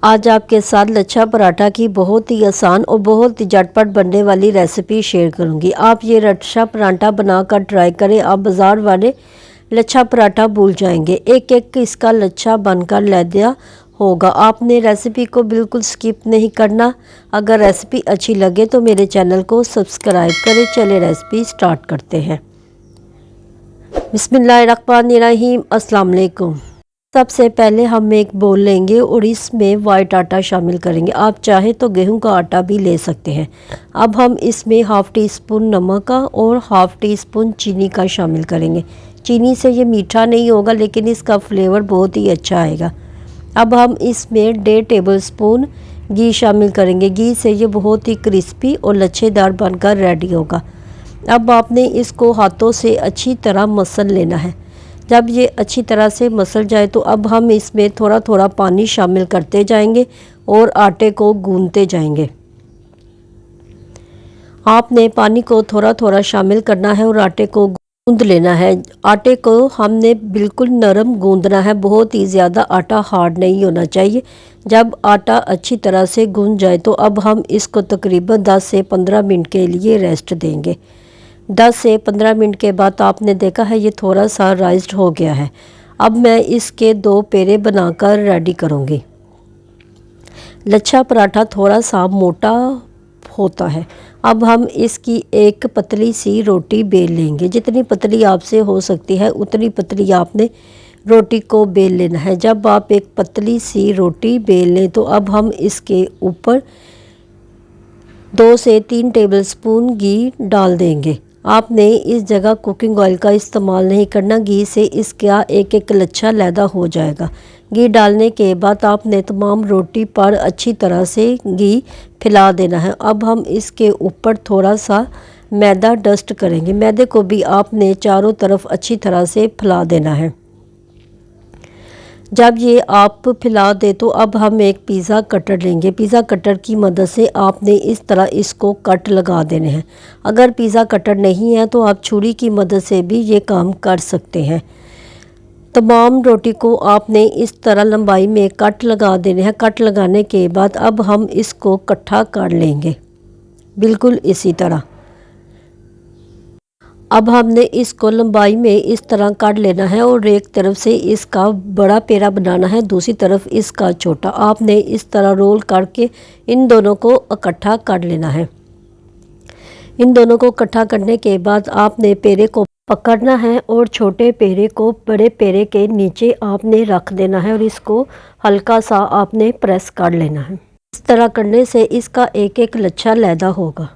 आज आपके साथ लच्छा पराठा की बहुत ही आसान और बहुत ही झटपट बनने वाली रेसिपी शेयर करूंगी। आप ये लच्छा पराठा बनाकर ट्राई करें, आप बाज़ार वाले लच्छा पराठा भूल जाएंगे। एक एक इसका लच्छा बनकर लैदा होगा। आपने रेसिपी को बिल्कुल स्किप नहीं करना। अगर रेसिपी अच्छी लगे तो मेरे चैनल को सब्सक्राइब करें। चले रेसिपी स्टार्ट करते हैं। बिस्मिल्लाहिर्रहमानिर्रहीम। अस्सलाम वालेकुम। सबसे पहले हम एक बोल लेंगे और इसमें वाइट आटा शामिल करेंगे। आप चाहे तो गेहूं का आटा भी ले सकते हैं। अब हम इसमें हाफ़ टी स्पून नमक का और हाफ़ टी स्पून चीनी का शामिल करेंगे। चीनी से ये मीठा नहीं होगा लेकिन इसका फ्लेवर बहुत ही अच्छा आएगा। अब हम इसमें 1.5 टेबल स्पून घी शामिल करेंगे। घी से ये बहुत ही क्रिस्पी और लच्छेदार बनकर रेडी होगा। अब आपने इसको हाथों से अच्छी तरह मसल लेना है। जब ये अच्छी तरह से मसल जाए तो अब हम इसमें थोड़ा थोड़ा पानी शामिल करते जाएंगे और आटे को गूंदते जाएंगे। आपने पानी को थोड़ा थोड़ा शामिल करना है और आटे को गूंद लेना है। आटे को हमने बिल्कुल नरम गूंदना है, बहुत ही ज़्यादा आटा हार्ड नहीं होना चाहिए। जब आटा अच्छी तरह से गूंद जाए तो अब हम इसको तकरीबन 10 से 15 मिनट के लिए रेस्ट देंगे। 10 से 15 मिनट के बाद आपने देखा है ये थोड़ा सा राइज्ड हो गया है। अब मैं इसके 2 पेड़े बनाकर रेडी करूँगी। लच्छा पराठा थोड़ा सा मोटा होता है। अब हम इसकी एक पतली सी रोटी बेल लेंगे। जितनी पतली आपसे हो सकती है उतनी पतली आपने रोटी को बेल लेना है। जब आप एक पतली सी रोटी बेल लें तो अब हम इसके ऊपर 2 से 3 टेबलस्पून घी डाल देंगे। आपने इस जगह कुकिंग ऑयल का इस्तेमाल नहीं करना। घी से इसका एक एक लच्छा लैदा हो जाएगा। घी डालने के बाद आपने तमाम रोटी पर अच्छी तरह से घी फैला देना है। अब हम इसके ऊपर थोड़ा सा मैदा डस्ट करेंगे। मैदे को भी आपने चारों तरफ अच्छी तरह से फैला देना है। जब ये आप फैला दे तो अब हम एक पिज़्ज़ा कटर लेंगे। पिज़्ज़ा कटर की मदद से आपने इस तरह इसको कट लगा देने हैं। अगर पिज़्ज़ा कटर नहीं है तो आप छुरी की मदद से भी ये काम कर सकते हैं। तमाम रोटी को आपने इस तरह लंबाई में कट लगा देने हैं। कट लगाने के बाद अब हम इसको इकट्ठा कर लेंगे बिल्कुल इसी तरह। अब हमने इसको लंबाई में इस तरह काट लेना है और एक तरफ से इसका बड़ा पेड़ा बनाना है, दूसरी तरफ इसका छोटा। आपने इस तरह रोल करके इन दोनों को इकट्ठा कर लेना है। इन दोनों को इकट्ठा करने के बाद आपने पेड़े को पकड़ना है और छोटे पेड़े को बड़े पेड़े के नीचे आपने रख देना है और इसको हल्का सा आपने प्रेस कर लेना है। इस तरह करने से इसका एक एक लच्छा लैदा होगा।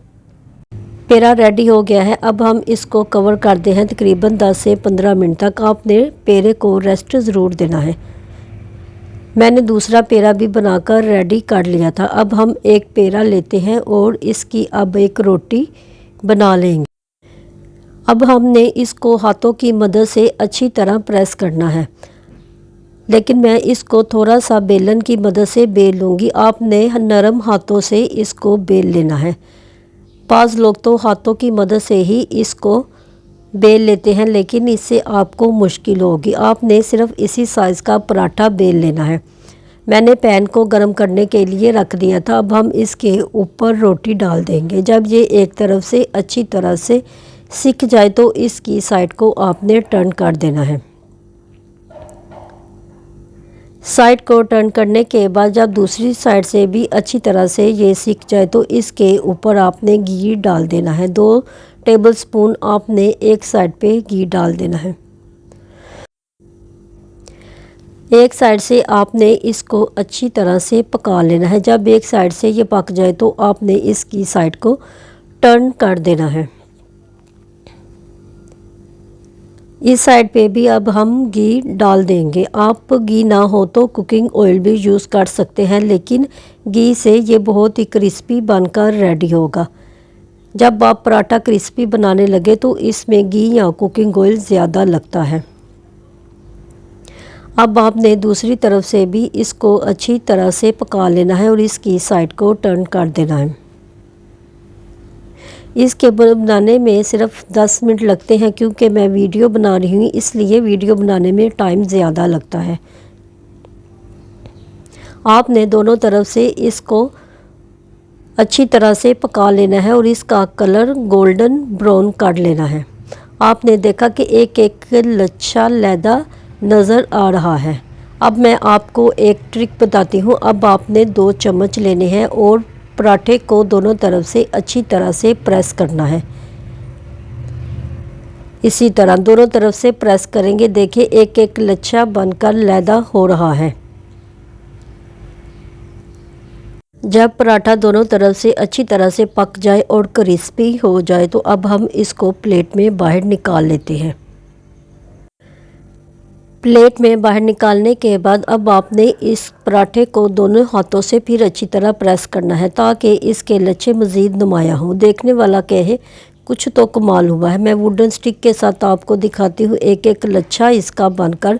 पेड़ा रेडी हो गया है। अब हम इसको कवर करते हैं तकरीबन 10 से 15 मिनट तक। आपने पेड़े को रेस्ट ज़रूर देना है। मैंने दूसरा पेड़ा भी बनाकर रेडी कर लिया था। अब हम एक पेड़ा लेते हैं और इसकी अब एक रोटी बना लेंगे। अब हमने इसको हाथों की मदद से अच्छी तरह प्रेस करना है, लेकिन मैं इसको थोड़ा सा बेलन की मदद से बेल लूँगी। आपने नरम हाथों से इसको बेल लेना है। बाज़ लोग तो हाथों की मदद से ही इसको बेल लेते हैं लेकिन इससे आपको मुश्किल होगी। आपने सिर्फ इसी साइज़ का पराठा बेल लेना है। मैंने पैन को गर्म करने के लिए रख दिया था। अब हम इसके ऊपर रोटी डाल देंगे। जब ये एक तरफ से अच्छी तरह से सिक जाए तो इसकी साइड को आपने टर्न कर देना है। साइड को टर्न करने के बाद जब दूसरी साइड से भी अच्छी तरह से ये सिक जाए तो इसके ऊपर आपने घी डाल देना है। 2 टेबलस्पून आपने एक साइड पे घी डाल देना है। एक साइड से आपने इसको अच्छी तरह से पका लेना है। जब एक साइड से ये पक जाए तो आपने इसकी साइड को टर्न कर देना है। इस साइड पे भी अब हम घी डाल देंगे। आप घी ना हो तो कुकिंग ऑयल भी यूज़ कर सकते हैं, लेकिन घी से ये बहुत ही क्रिस्पी बनकर रेडी होगा। जब आप पराठा क्रिस्पी बनाने लगे तो इसमें घी या कुकिंग ऑयल ज़्यादा लगता है। अब आपने दूसरी तरफ से भी इसको अच्छी तरह से पका लेना है और इसकी साइड को टर्न कर देना है। इसके बनाने में सिर्फ 10 मिनट लगते हैं क्योंकि मैं वीडियो बना रही हूँ, इसलिए वीडियो बनाने में टाइम ज़्यादा लगता है। आपने दोनों तरफ से इसको अच्छी तरह से पका लेना है और इसका कलर गोल्डन ब्राउन कर लेना है। आपने देखा कि एक एक लच्छा लैदा नज़र आ रहा है। अब मैं आपको एक ट्रिक बताती हूँ। अब आपने 2 चम्मच लेने हैं और पराठे को दोनों तरफ से अच्छी तरह से प्रेस करना है। इसी तरह दोनों तरफ से प्रेस करेंगे। देखिए एक एक लच्छा बनकर लैदा हो रहा है। जब पराठा दोनों तरफ से अच्छी तरह से पक जाए और क्रिस्पी हो जाए तो अब हम इसको प्लेट में बाहर निकाल लेते हैं। प्लेट में बाहर निकालने के बाद अब आपने इस पराठे को दोनों हाथों से फिर अच्छी तरह प्रेस करना है ताकि इसके लच्छे मज़ीद नुमायाँ हों। देखने वाला कहे कुछ तो कमाल हुआ है। मैं वुडन स्टिक के साथ आपको दिखाती हूँ। एक एक लच्छा इसका बनकर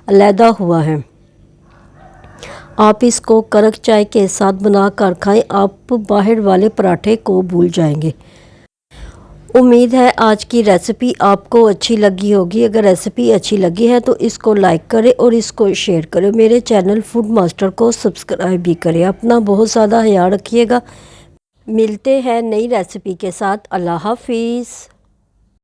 अलहदा हुआ है। आप इसको कड़क चाय के साथ बना कर खाएँ। आप बाहर वाले पराठे को भूल जाएंगे। उम्मीद है आज की रेसिपी आपको अच्छी लगी होगी। अगर रेसिपी अच्छी लगी है तो इसको लाइक करें और इसको शेयर करें। मेरे चैनल फूड मास्टर को सब्सक्राइब भी करें। अपना बहुत ज़्यादा ख्याल रखिएगा। मिलते हैं नई रेसिपी के साथ। अल्लाह हाफिज़।